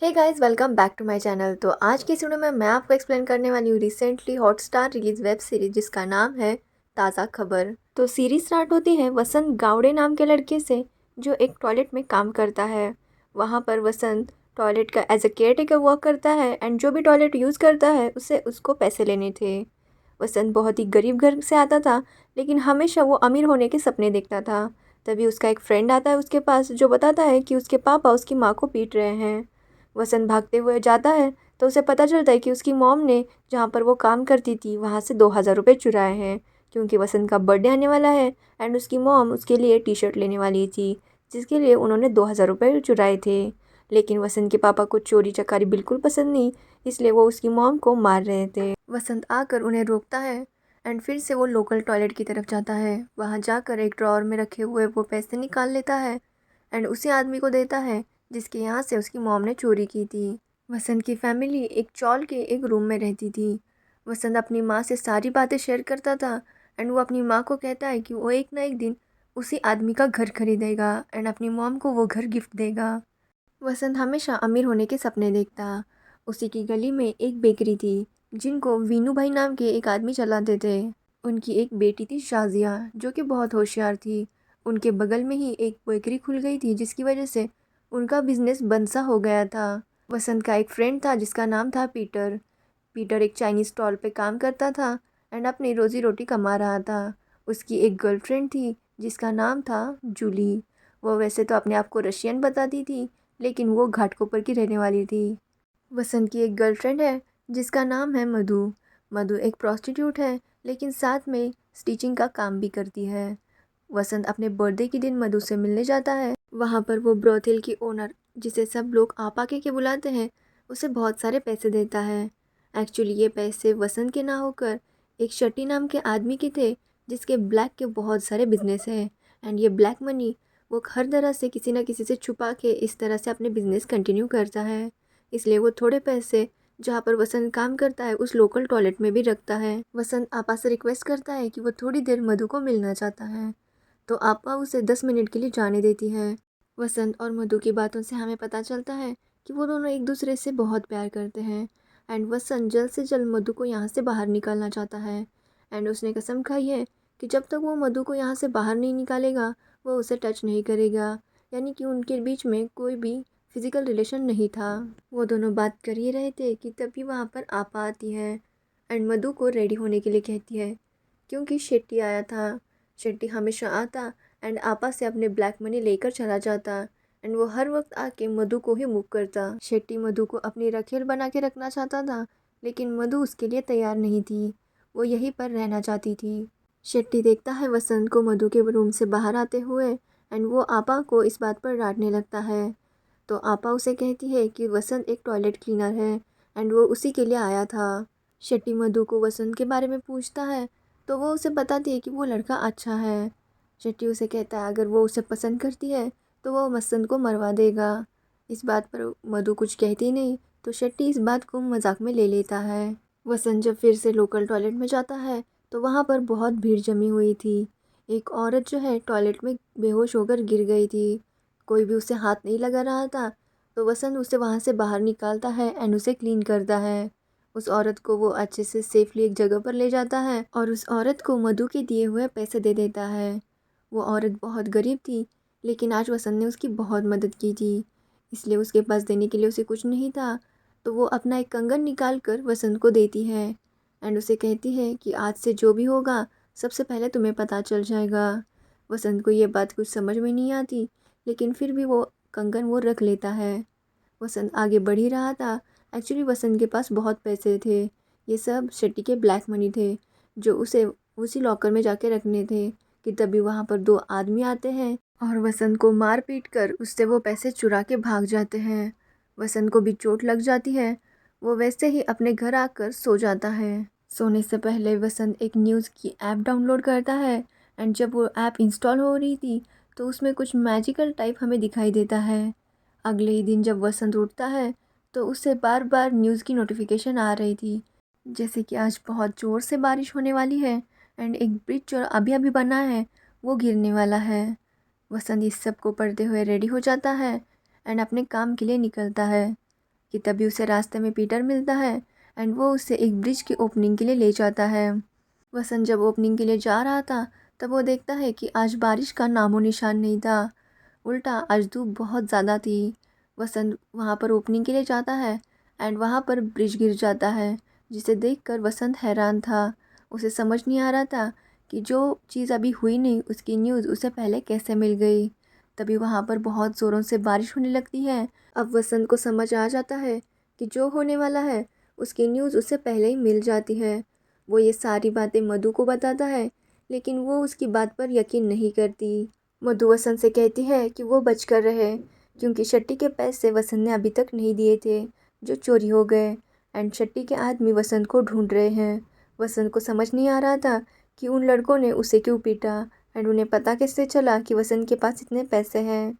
Hey guys, welcome back to my channel. तो आज की इस वीडियो में मैं आपको एक्सप्लेन करने वाली हूँ recently Hotstar release web series जिसका नाम है ताज़ा खबर। तो सीरीज स्टार्ट होती है वसंत गावड़े नाम के लड़के से जो एक टॉयलेट में काम करता है। वहाँ पर वसंत टॉयलेट का as a care taker work करता है एंड जो भी टॉयलेट यूज़ करता है उससे उसको पैसे लेने थे। वसंत बहुत ही गरीब घर से आता था लेकिन हमेशा वो अमीर होने के सपने देखता था। तभी उसका एक फ्रेंड आता है उसके पास जो बताता है कि उसके पापा उसकी माँ को पीट रहे हैं। वसंत भागते हुए जाता है तो उसे पता चलता है कि उसकी मॉम ने जहाँ पर वो काम करती थी वहाँ से 2,000 रुपये चुराए हैं, क्योंकि वसंत का बर्थडे आने वाला है एंड उसकी मॉम उसके लिए टी शर्ट लेने वाली थी जिसके लिए उन्होंने 2,000 रुपये चुराए थे। लेकिन वसंत के पापा को चोरी चकारी बिल्कुल पसंद नहीं, इसलिए वो उसकी मॉम को मार रहे थे। वसंत आकर उन्हें रोकता है एंड फिर से वो लोकल टॉयलेट की तरफ जाता है। वहाँ जाकर एक ड्रॉअर में रखे हुए वो पैसे निकाल लेता है एंड उसी आदमी को देता है जिसके यहाँ से उसकी मॉम ने चोरी की थी। वसंत की फैमिली एक चॉल के एक रूम में रहती थी। वसंत अपनी माँ से सारी बातें शेयर करता था एंड वो अपनी माँ को कहता है कि वो एक ना एक दिन उसी आदमी का घर खरीदेगा एंड अपनी मॉम को वो घर गिफ्ट देगा। वसंत हमेशा अमीर होने के सपने देखता। उसी की गली में एक बेकरी थी जिनको वीनू भाई नाम के एक आदमी चलाते थे। उनकी एक बेटी थी शाजिया जो कि बहुत होशियार थी। उनके बगल में ही एक बेकरी खुल गई थी जिसकी वजह से उनका बिजनेस बंद सा हो गया था। वसंत का एक फ्रेंड था जिसका नाम था पीटर। पीटर एक चाइनीज़ स्टॉल पे काम करता था एंड अपनी रोजी रोटी कमा रहा था। उसकी एक गर्लफ्रेंड थी जिसका नाम था जूली। वो वैसे तो अपने आप को रशियन बताती थी लेकिन वो घाटकोपर की रहने वाली थी। वसंत की एक गर्लफ्रेंड है जिसका नाम है मधु। मधु एक प्रोस्टिट्यूट है लेकिन साथ में स्टिचिंग का काम भी करती है। वसंत अपने बर्थडे के दिन मधु से मिलने जाता है। वहाँ पर वो ब्रोथेल की ओनर, जिसे सब लोग आपा के बुलाते हैं, उसे बहुत सारे पैसे देता है। एक्चुअली ये पैसे वसंत के ना होकर एक शट्टी नाम के आदमी के थे जिसके ब्लैक के बहुत सारे बिजनेस हैं एंड ये ब्लैक मनी वो हर तरह से किसी ना किसी से छुपा के इस तरह से अपने बिजनेस कंटिन्यू करता है। इसलिए वो थोड़े पैसे जहाँ पर वसंत काम करता है उस लोकल टॉयलेट में भी रखता है। वसंत आपा से रिक्वेस्ट करता है कि वो थोड़ी देर मधु को मिलना चाहता है तो आपा उसे 10 मिनट के लिए जाने देती है। वसंत और मधु की बातों से हमें पता चलता है कि वो दोनों एक दूसरे से बहुत प्यार करते हैं एंड वसंत जल्द से जल्द मधु को यहाँ से बाहर निकालना चाहता है एंड उसने कसम खाई है कि जब तक वो मधु को यहाँ से बाहर नहीं निकालेगा वो उसे टच नहीं करेगा, यानी कि उनके बीच में कोई भी फिजिकल रिलेशन नहीं था। वो दोनों बात कर ही रहे थे कि तभी वहाँ पर आपा आती है एंड मधु को रेडी होने के लिए कहती है क्योंकि शेट्टी आया था। शेट्टी हमेशा आता एंड आपा से अपने ब्लैक मनी लेकर चला जाता एंड वो हर वक्त आके मधु को ही मुक करता। शेट्टी मधु को अपनी रखेल बना के रखना चाहता था लेकिन मधु उसके लिए तैयार नहीं थी, वो यहीं पर रहना चाहती थी। शेट्टी देखता है वसंत को मधु के रूम से बाहर आते हुए एंड वो आपा को इस बात पर डांटने लगता है। तो आपा उसे कहती है कि वसंत एक टॉयलेट क्लीनर है एंड वो उसी के लिए आया था। शेट्टी मधु को वसंत के बारे में पूछता है तो वो उसे बताती है कि वो लड़का अच्छा है। शेट्टी उसे कहता है अगर वो उसे पसंद करती है तो वो वसंत को मरवा देगा। इस बात पर मधु कुछ कहती नहीं तो शेट्टी इस बात को मजाक में ले लेता है। वसंत जब फिर से लोकल टॉयलेट में जाता है तो वहाँ पर बहुत भीड़ जमी हुई थी। एक औरत जो है टॉयलेट में बेहोश होकर गिर गई थी। कोई भी उसे हाथ नहीं लगा रहा था तो वसंत उसे वहाँ से बाहर निकालता है एंड उसे क्लीन करता है। उस औरत को वो अच्छे से सेफली एक जगह पर ले जाता है और उस औरत को मधु के दिए हुए पैसे दे देता है। वो औरत बहुत गरीब थी लेकिन आज वसंत ने उसकी बहुत मदद की थी, इसलिए उसके पास देने के लिए उसे कुछ नहीं था। तो वो अपना एक कंगन निकाल कर वसंत को देती है एंड उसे कहती है कि आज से जो भी होगा सबसे पहले तुम्हें पता चल जाएगा। वसंत को ये बात कुछ समझ में नहीं आती लेकिन फिर भी वो कंगन वो रख लेता है। वसंत आगे बढ़ ही रहा था। एक्चुअली वसंत के पास बहुत पैसे थे, ये सब शेट्टी के ब्लैक मनी थे जो उसे उसी लॉकर में जाके रखने थे कि तभी वहाँ पर दो आदमी आते हैं और वसंत को मार पीट कर उससे वो पैसे चुरा के भाग जाते हैं। वसंत को भी चोट लग जाती है, वो वैसे ही अपने घर आकर सो जाता है। सोने से पहले वसंत एक न्यूज़ की ऐप डाउनलोड करता है एंड जब वो ऐप इंस्टॉल हो रही थी तो उसमें कुछ मैजिकल टाइप हमें दिखाई देता है। अगले ही दिन जब वसंत उठता है तो उससे बार बार न्यूज़ की नोटिफिकेशन आ रही थी जैसे कि आज बहुत ज़ोर से बारिश होने वाली है एंड एक ब्रिज जो अभी अभी बना है वो गिरने वाला है। वसंत इस सब को पढ़ते हुए रेडी हो जाता है एंड अपने काम के लिए निकलता है। कि तभी उसे रास्ते में पीटर मिलता है एंड वो उसे एक ब्रिज की ओपनिंग के लिए ले जाता है। वसंत जब ओपनिंग के लिए जा रहा था तब वो देखता है कि आज बारिश का नामो निशान नहीं था, उल्टा आज धूप बहुत ज़्यादा थी। वसंत वहाँ पर ओपनिंग के लिए जाता है एंड वहाँ पर ब्रिज गिर जाता है, जिसे देखकर वसंत हैरान था। उसे समझ नहीं आ रहा था कि जो चीज़ अभी हुई नहीं उसकी न्यूज़ उसे पहले कैसे मिल गई। तभी वहाँ पर बहुत ज़ोरों से बारिश होने लगती है। अब वसंत को समझ आ जाता है कि जो होने वाला है उसकी न्यूज़ उसे पहले ही मिल जाती है। वो ये सारी बातें मधु को बताता है, लेकिन वो उसकी बात पर यकीन नहीं करती। मधु वसंत से कहती है कि वो बच कर रहे, क्योंकि शट्टी के पैसे वसंत ने अभी तक नहीं दिए थे जो चोरी हो गए एंड शट्टी के आदमी वसंत को ढूंढ रहे हैं। वसंत को समझ नहीं आ रहा था कि उन लड़कों ने उसे क्यों पीटा एंड उन्हें पता कैसे चला कि वसंत के पास इतने पैसे हैं।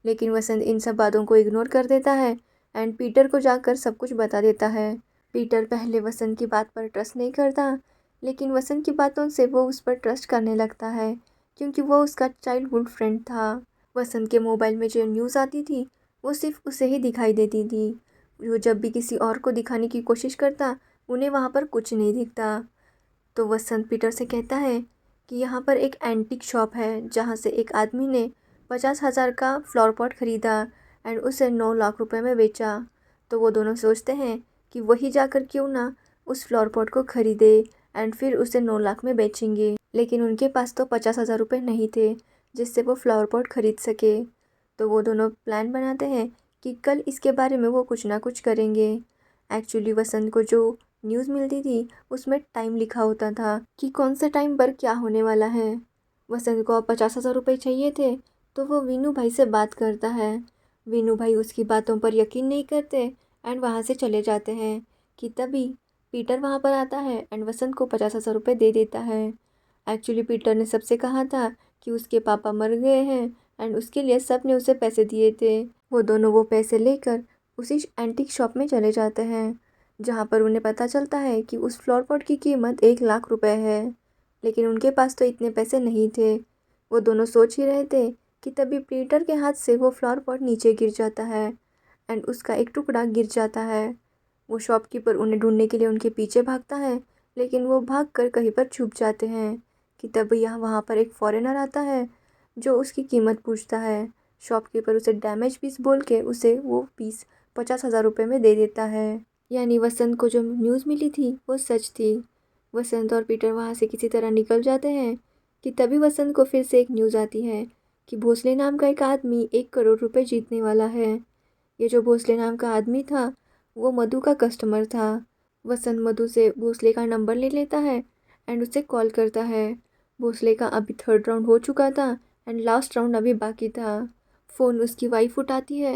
लेकिन वसंत इन सब बातों को इग्नोर कर देता है एंड पीटर को जाकर सब कुछ बता देता है। पीटर पहले वसंत की बात पर ट्रस्ट नहीं करता, लेकिन वसंत की बातों से वो उस पर ट्रस्ट करने लगता है, क्योंकि वो उसका चाइल्डहुड फ्रेंड था। वसंत के मोबाइल में जो न्यूज़ आती थी वो सिर्फ उसे ही दिखाई देती थी। वो जब भी किसी और को दिखाने की कोशिश करता उन्हें वहाँ पर कुछ नहीं दिखता। तो वसंत पीटर से कहता है कि यहाँ पर एक एंटीक शॉप है जहाँ से एक आदमी ने 50,000 का फ्लावर पॉट खरीदा एंड उसे 9 लाख रुपए में बेचा। तो वो दोनों सोचते हैं कि वही जाकर क्यों ना उस फ्लावर पॉट को खरीदे एंड फिर उसे 9 लाख में बेचेंगे। लेकिन उनके पास तो 50,000 रुपये नहीं थे जिससे वो फ्लावर पॉट खरीद सके। तो वो दोनों प्लान बनाते हैं कि कल इसके बारे में वो कुछ ना कुछ करेंगे। एक्चुअली वसंत को जो न्यूज़ मिलती थी उसमें टाइम लिखा होता था कि कौन से टाइम पर क्या होने वाला है। वसंत को अब 50,000 रुपये चाहिए थे, तो वो वीनू भाई से बात करता है। वीनू भाई उसकी बातों पर यकीन नहीं करते एंड वहाँ से चले जाते हैं कि तभी पीटर वहाँ पर आता है एंड वसंत को 50,000 रुपये दे देता है। एक्चुअली पीटर ने सबसे कहा था कि उसके पापा मर गए हैं एंड उसके लिए सब ने उसे पैसे दिए थे। वो दोनों वो पैसे लेकर उसी एंटीक शॉप में चले जाते हैं, जहाँ पर उन्हें पता चलता है कि उस फ्लावर पॉट की कीमत 1 लाख रुपए है। लेकिन उनके पास तो इतने पैसे नहीं थे। वो दोनों सोच ही रहे थे कि तभी पीटर के हाथ से वो फ्लावर पॉट नीचे गिर जाता है एंड उसका एक टुकड़ा गिर जाता है। वो शॉपकीपर उन्हें ढूंढने के लिए उनके पीछे भागता है, लेकिन वो भागकर कहीं पर छुप जाते हैं कि तभी वहाँ पर एक फॉरेनर आता है जो उसकी कीमत पूछता है। शॉपकीपर उसे डैमेज पीस बोल के उसे वो पीस 50,000 रुपये में दे देता है। यानी वसंत को जो न्यूज़ मिली थी वो सच थी। वसंत और पीटर वहाँ से किसी तरह निकल जाते हैं कि तभी वसंत को फिर से एक न्यूज़ आती है कि भोसले नाम का एक आदमी 1 करोड़ रुपए जीतने वाला है। ये जो भोसले नाम का आदमी था वो मधु का कस्टमर था। वसंत मधु से भोसले का नंबर ले लेता है एंड उसे कॉल करता है। भोसले का अभी 3rd राउंड हो चुका था एंड लास्ट राउंड अभी बाकी था। फ़ोन उसकी वाइफ उठाती है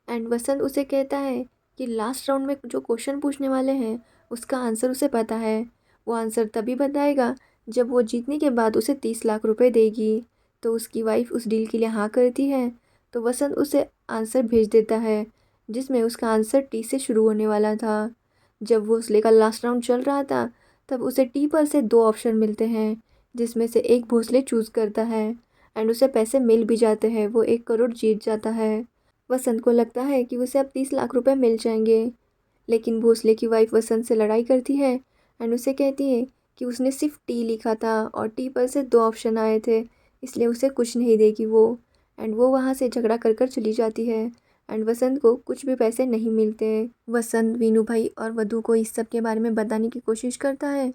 एंड वसंत उसे कहता है कि लास्ट राउंड में जो क्वेश्चन पूछने वाले हैं उसका आंसर उसे पता है। वो आंसर तभी बताएगा जब वो जीतने के बाद उसे 30 लाख रुपए देगी। तो उसकी वाइफ उस डील के लिए हाँ करती है। तो वसंत उसे आंसर भेज देता है जिसमें उसका आंसर टी से शुरू होने वाला था। जब वो भोसले का लास्ट राउंड चल रहा था तब उसे टी पर से 2 ऑप्शन मिलते हैं, जिसमें से एक भोसले चूज़ करता है एंड उसे पैसे मिल भी जाते हैं। वो 1 करोड़ जीत जाता है। वसंत को लगता है कि उसे अब 30 लाख रुपए मिल जाएंगे, लेकिन भोसले की वाइफ वसंत से लड़ाई करती है एंड उसे कहती है कि उसने सिर्फ टी लिखा था और टी पर से 2 ऑप्शन आए थे, इसलिए उसे कुछ नहीं देगी वो। एंड वो वहाँ से झगड़ा कर कर चली जाती है एंड वसंत को कुछ भी पैसे नहीं मिलते। वसंत वीनू भाई और वधु को इस सब के बारे में बताने की कोशिश करता है,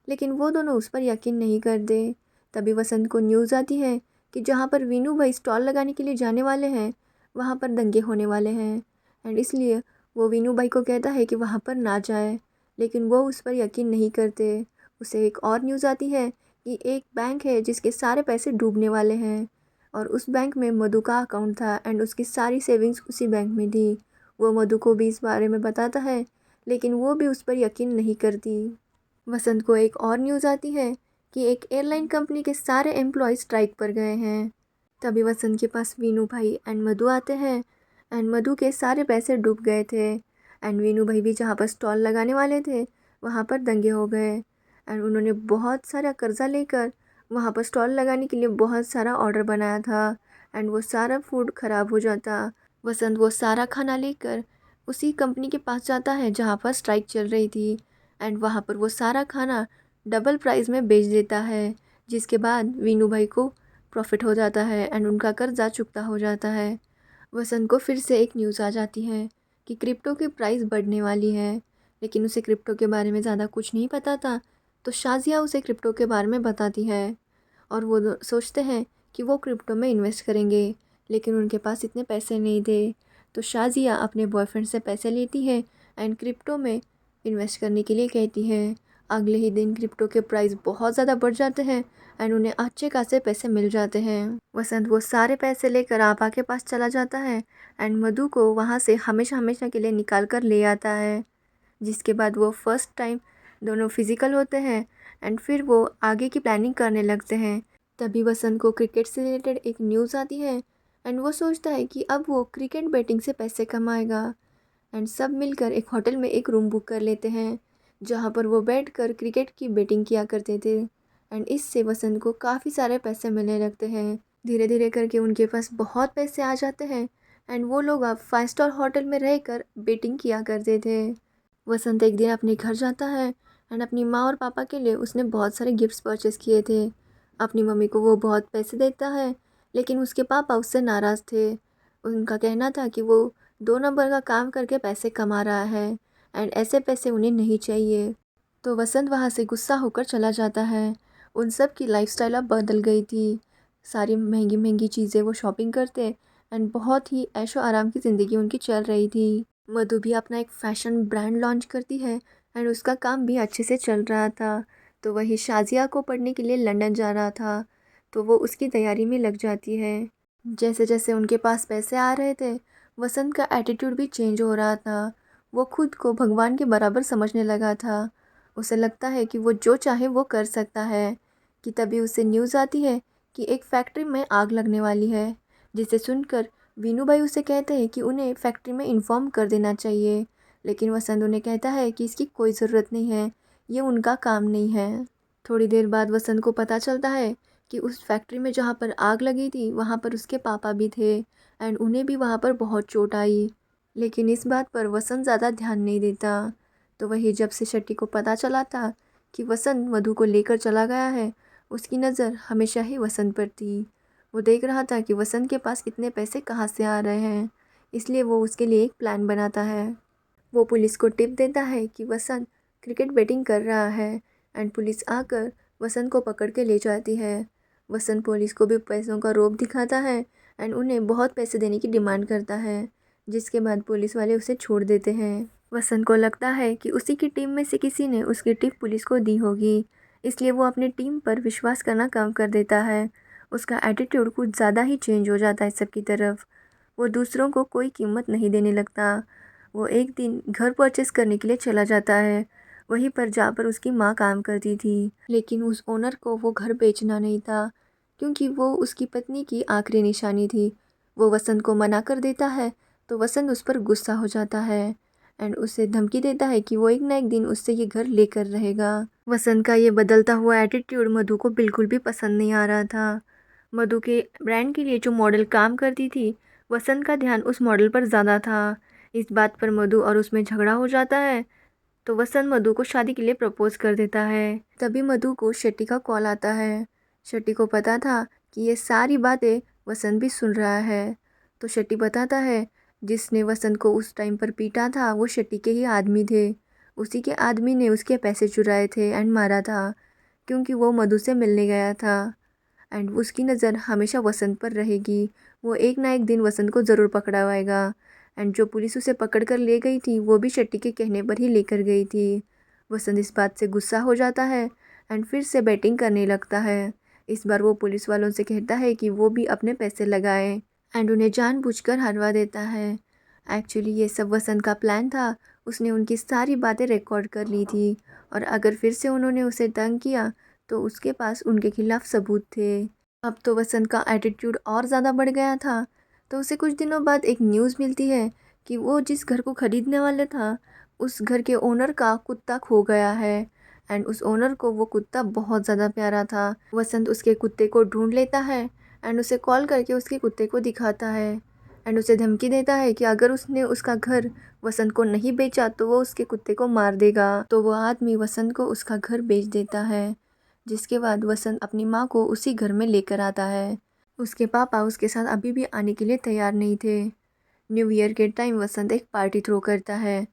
लेकिन वो दोनों उस पर यकीन नहीं करते। तभी वसंत को न्यूज़ आती है कि जहाँ पर वीनू भाई स्टॉल लगाने के लिए जाने वाले हैं वहाँ पर दंगे होने वाले हैं एंड इसलिए वो वीनू भाई को कहता है कि वहाँ पर ना जाए, लेकिन वो उस पर यकीन नहीं करते। उसे एक और न्यूज़ आती है कि एक बैंक है जिसके सारे पैसे डूबने वाले हैं और उस बैंक में मधु का अकाउंट था एंड उसकी सारी सेविंग्स उसी बैंक में थी। वो मधु को भी इस बारे में बताता है, लेकिन वो भी उस पर यकीन नहीं करती। वसंत को एक और न्यूज़ आती है कि एक एयरलाइन कंपनी के सारे एम्प्लॉय स्ट्राइक पर गए हैं। तभी वसंत के पास वीनू भाई एंड मधु आते हैं एंड मधु के सारे पैसे डूब गए थे एंड वीनू भाई भी जहाँ पर स्टॉल लगाने वाले थे वहाँ पर दंगे हो गए एंड उन्होंने बहुत सारा कर्जा लेकर वहाँ पर स्टॉल लगाने के लिए बहुत सारा ऑर्डर बनाया था एंड वो सारा फूड ख़राब हो जाता। वसंत वो सारा खाना लेकर उसी कंपनी के पास जाता है जहाँ पर स्ट्राइक चल रही थी एंड वहाँ पर वो सारा खाना डबल प्राइस में बेच देता है, जिसके बाद वीनू भाई को प्रॉफिट हो जाता है एंड उनका कर्जा चुकता हो जाता है। वसंत को फिर से एक न्यूज़ आ जाती है कि क्रिप्टो की प्राइस बढ़ने वाली है, लेकिन उसे क्रिप्टो के बारे में ज़्यादा कुछ नहीं पता था। तो शाज़िया उसे क्रिप्टो के बारे में बताती है और वो सोचते हैं कि वो क्रिप्टो में इन्वेस्ट करेंगे, लेकिन उनके पास इतने पैसे नहीं थे। तो शाज़िया अपने बॉयफ्रेंड से पैसे लेती है एंड क्रिप्टो में इन्वेस्ट करने के लिए कहती है। अगले ही दिन क्रिप्टो के प्राइस बहुत ज़्यादा बढ़ जाते हैं एंड उन्हें अच्छे खासे पैसे मिल जाते हैं। वसंत वो सारे पैसे लेकर आपा के पास चला जाता है एंड मधु को वहाँ से हमेशा हमेशा के लिए निकाल कर ले आता है, जिसके बाद वो फर्स्ट टाइम दोनों फिज़िकल होते हैं एंड फिर वो आगे की प्लानिंग करने लगते हैं। तभी वसंत को क्रिकेट से रिलेटेड एक न्यूज़ आती है एंड वो सोचता है कि अब वो क्रिकेट बैटिंग से पैसे कमाएगा एंड सब मिलकर एक होटल में एक रूम बुक कर लेते हैं, जहाँ पर वो बैठकर क्रिकेट की बैटिंग किया करते थे एंड इससे वसंत को काफ़ी सारे पैसे मिलने लगते हैं। धीरे धीरे करके उनके पास बहुत पैसे आ जाते हैं एंड वो लोग अब 5 स्टार होटल में रहकर बैटिंग किया करते थे। वसंत एक दिन अपने घर जाता है एंड अपनी माँ और पापा के लिए उसने बहुत सारे गिफ्ट्स परचेज़ किए थे। अपनी मम्मी को वो बहुत पैसे देता है, लेकिन उसके पापा उससे नाराज़ थे। उनका कहना था कि वो 2 नंबर का काम करके पैसे कमा रहा है एंड ऐसे पैसे उन्हें नहीं चाहिए। तो वसंत वहाँ से गुस्सा होकर चला जाता है। उन सब की लाइफस्टाइल अब बदल गई थी। सारी महंगी महंगी चीज़ें वो शॉपिंग करते एंड बहुत ही ऐशो आराम की ज़िंदगी उनकी चल रही थी। मधु भी अपना एक फ़ैशन ब्रांड लॉन्च करती है एंड उसका काम भी अच्छे से चल रहा था। तो वही शाज़िया को पढ़ने के लिए लंदन जा रहा था, तो वो उसकी तैयारी में लग जाती है। जैसे जैसे उनके पास पैसे आ रहे थे, वसंत का एटीट्यूड भी चेंज हो रहा था। वो खुद को भगवान के बराबर समझने लगा था। उसे लगता है कि वो जो चाहे वो कर सकता है। कि तभी उसे न्यूज़ आती है कि एक फैक्ट्री में आग लगने वाली है, जिसे सुनकर वीनू भाई उसे कहते हैं कि उन्हें फैक्ट्री में इन्फॉर्म कर देना चाहिए, लेकिन वसंत उन्हें कहता है कि इसकी कोई ज़रूरत नहीं है, ये उनका काम नहीं है। थोड़ी देर बाद वसंत को पता चलता है कि उस फैक्ट्री में जहाँ पर आग लगी थी वहाँ पर उसके पापा भी थे एंड उन्हें भी वहाँ पर बहुत चोट आई, लेकिन इस बात पर वसंत ज़्यादा ध्यान नहीं देता। तो वही जब से शेट्टी को पता चला था कि वसंत मधु को लेकर चला गया है, उसकी नज़र हमेशा ही वसंत पर थी। वो देख रहा था कि वसंत के पास इतने पैसे कहाँ से आ रहे हैं, इसलिए वो उसके लिए एक प्लान बनाता है। वो पुलिस को टिप देता है कि वसंत क्रिकेट बैटिंग कर रहा है एंड पुलिस आकर वसंत को पकड़ के ले जाती है। वसंत पुलिस को भी पैसों का रौब दिखाता है एंड उन्हें बहुत पैसे देने की डिमांड करता है, जिसके बाद पुलिस वाले उसे छोड़ देते हैं। वसंत को लगता है कि उसी की टीम में से किसी ने उसकी टिप पुलिस को दी होगी, इसलिए वो अपनी टीम पर विश्वास करना कम कर देता है। उसका एटीट्यूड कुछ ज़्यादा ही चेंज हो जाता है सबकी तरफ। वो दूसरों को कोई कीमत नहीं देने लगता। वो एक दिन घर परचेस करने के लिए चला जाता है, वहीं पर जहाँ पर उसकी माँ काम करती थी, लेकिन उस ओनर को वो घर बेचना नहीं था, क्योंकि वो उसकी पत्नी की आखिरी निशानी थी। वो वसंत को मना कर देता है, तो वसंत उस पर गुस्सा हो जाता है एंड उसे धमकी देता है कि वो एक ना एक दिन उससे ये घर लेकर रहेगा। वसंत का ये बदलता हुआ एटीट्यूड मधु को बिल्कुल भी पसंद नहीं आ रहा था। मधु के ब्रांड के लिए जो मॉडल काम करती थी, वसंत का ध्यान उस मॉडल पर ज़्यादा था। इस बात पर मधु और उसमें झगड़ा हो जाता है, तो वसंत मधु को शादी के लिए प्रपोज कर देता है। तभी मधु को शेट्टी का कॉल आता है। शेट्टी को पता था कि ये सारी बातें वसंत भी सुन रहा है, तो शेट्टी बताता है जिसने वसंत को उस टाइम पर पीटा था वो शेट्टी के ही आदमी थे। उसी के आदमी ने उसके पैसे चुराए थे एंड मारा था, क्योंकि वो मधु से मिलने गया था एंड उसकी नज़र हमेशा वसंत पर रहेगी। वो एक ना एक दिन वसंत को ज़रूर पकड़वाएगा एंड जो पुलिस उसे पकड़ कर ले गई थी वो भी शेट्टी के कहने पर ही लेकर गई थी। वसंत इस बात से गुस्सा हो जाता है एंड फिर से बैटिंग करने लगता है। इस बार वो पुलिस वालों से कहता है कि वो भी अपने पैसे लगाएं एंड उन्हें जानबूझकर हरवा देता है। एक्चुअली ये सब वसंत का प्लान था। उसने उनकी सारी बातें रिकॉर्ड कर ली थी और अगर फिर से उन्होंने उसे तंग किया तो उसके पास उनके खिलाफ सबूत थे। अब तो वसंत का एटीट्यूड और ज़्यादा बढ़ गया था, तो उसे कुछ दिनों बाद एक न्यूज़ मिलती है कि वो जिस घर को ख़रीदने वाला था उस घर के ओनर का कुत्ता खो गया है एंड उस ओनर को वो कुत्ता बहुत ज़्यादा प्यारा था। वसंत उसके कुत्ते को ढूंढ लेता है एंड उसे कॉल करके उसके कुत्ते को दिखाता है एंड उसे धमकी देता है कि अगर उसने उसका घर वसंत को नहीं बेचा तो वो उसके कुत्ते को मार देगा। तो वो आदमी वसंत को उसका घर बेच देता है, जिसके बाद वसंत अपनी माँ को उसी घर में लेकर आता है। उसके पापा उसके साथ अभी भी आने के लिए तैयार नहीं थे। न्यू ईयर के टाइम वसंत एक पार्टी थ्रो करता है।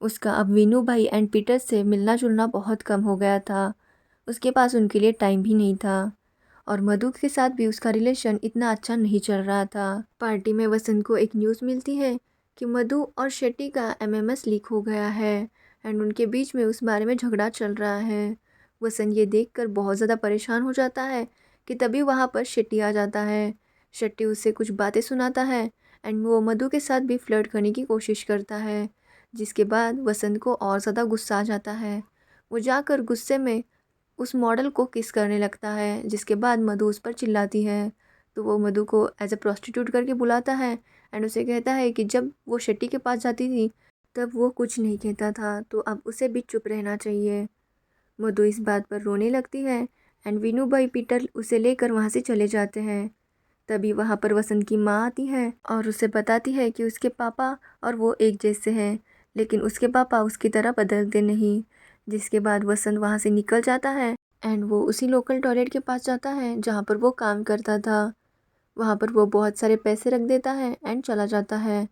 उसका अब वीनू भाई एंड पीटर से मिलना जुलना बहुत कम हो गया था। उसके पास उनके लिए टाइम भी नहीं था और मधु के साथ भी उसका रिलेशन इतना अच्छा नहीं चल रहा था। पार्टी में वसंत को एक न्यूज़ मिलती है कि मधु और शेट्टी का एमएमएस लीक हो गया है एंड उनके बीच में उस बारे में झगड़ा चल रहा है। वसंत ये देखकर बहुत ज़्यादा परेशान हो जाता है कि तभी वहाँ पर शेट्टी आ जाता है। शेट्टी उससे कुछ बातें सुनाता है एंड वो मधु के साथ भी फ्लर्ट करने की कोशिश करता है, जिसके बाद वसंत को और ज़्यादा गुस्सा आ जाता है। वो जाकर गुस्से में उस मॉडल को किस करने लगता है, जिसके बाद मधु उस पर चिल्लाती है। तो वो मधु को एज अ प्रोस्टिट्यूट करके बुलाता है एंड उसे कहता है कि जब वो शेट्टी के पास जाती थी तब वो कुछ नहीं कहता था, तो अब उसे भी चुप रहना चाहिए। मधु इस बात पर रोने लगती है एंड वीनू भाई पीटर उसे लेकर वहाँ से चले जाते हैं। तभी वहाँ पर वसंत की माँ आती है और उसे बताती है कि उसके पापा और वो एक जैसे हैं, लेकिन उसके पापा उसकी तरह बदलते नहीं। जिसके बाद वसंत वहाँ से निकल जाता है एंड वो उसी लोकल टॉयलेट के पास जाता है जहाँ पर वो काम करता था। वहाँ पर वो बहुत सारे पैसे रख देता है एंड चला जाता है।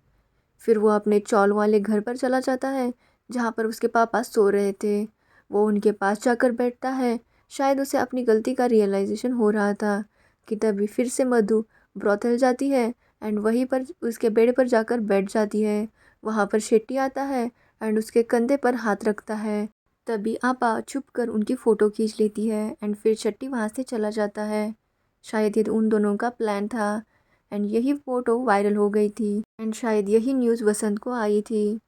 फिर वो अपने चौल वाले घर पर चला जाता है जहाँ पर उसके पापा सो रहे थे। वो उनके पास जाकर बैठता है। शायद उसे अपनी गलती का रियलाइजेशन हो रहा था कि तभी फिर से मधु ब्रोथल जाती है एंड वहीं पर उसके बेड पर जाकर बैठ जाती है। वहाँ पर शेट्टी आता है एंड उसके कंधे पर हाथ रखता है। तभी आपा छुप कर उनकी फ़ोटो खींच लेती है एंड फिर शेट्टी वहाँ से चला जाता है। शायद ये उन दोनों का प्लान था एंड यही फ़ोटो वायरल हो गई थी एंड शायद यही न्यूज़ वसंत को आई थी।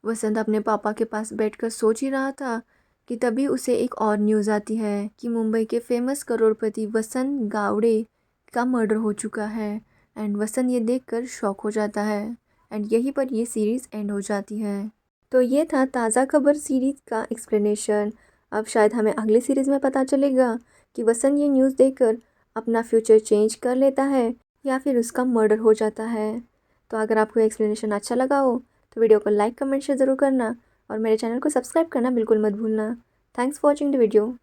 वसंत अपने पापा के पास बैठकर सोच ही रहा था कि तभी उसे एक और न्यूज़ आती है कि मुंबई के फेमस करोड़पति वसंत गावड़े का मर्डर हो चुका है एंड वसंत ये देखकर शॉक हो जाता है एंड यहीं पर ये सीरीज़ एंड हो जाती है। तो ये था ताज़ा खबर सीरीज़ का एक्सप्लेनेशन। अब शायद हमें अगली सीरीज़ में पता चलेगा कि वसंत ये न्यूज़ देखकर अपना फ्यूचर चेंज कर लेता है या फिर उसका मर्डर हो जाता है। तो अगर आपको एक्सप्लेनेशन अच्छा लगा हो तो वीडियो को लाइक कमेंट शेयर ज़रूर करना और मेरे चैनल को सब्सक्राइब करना बिल्कुल मत भूलना। Thanks for watching the video.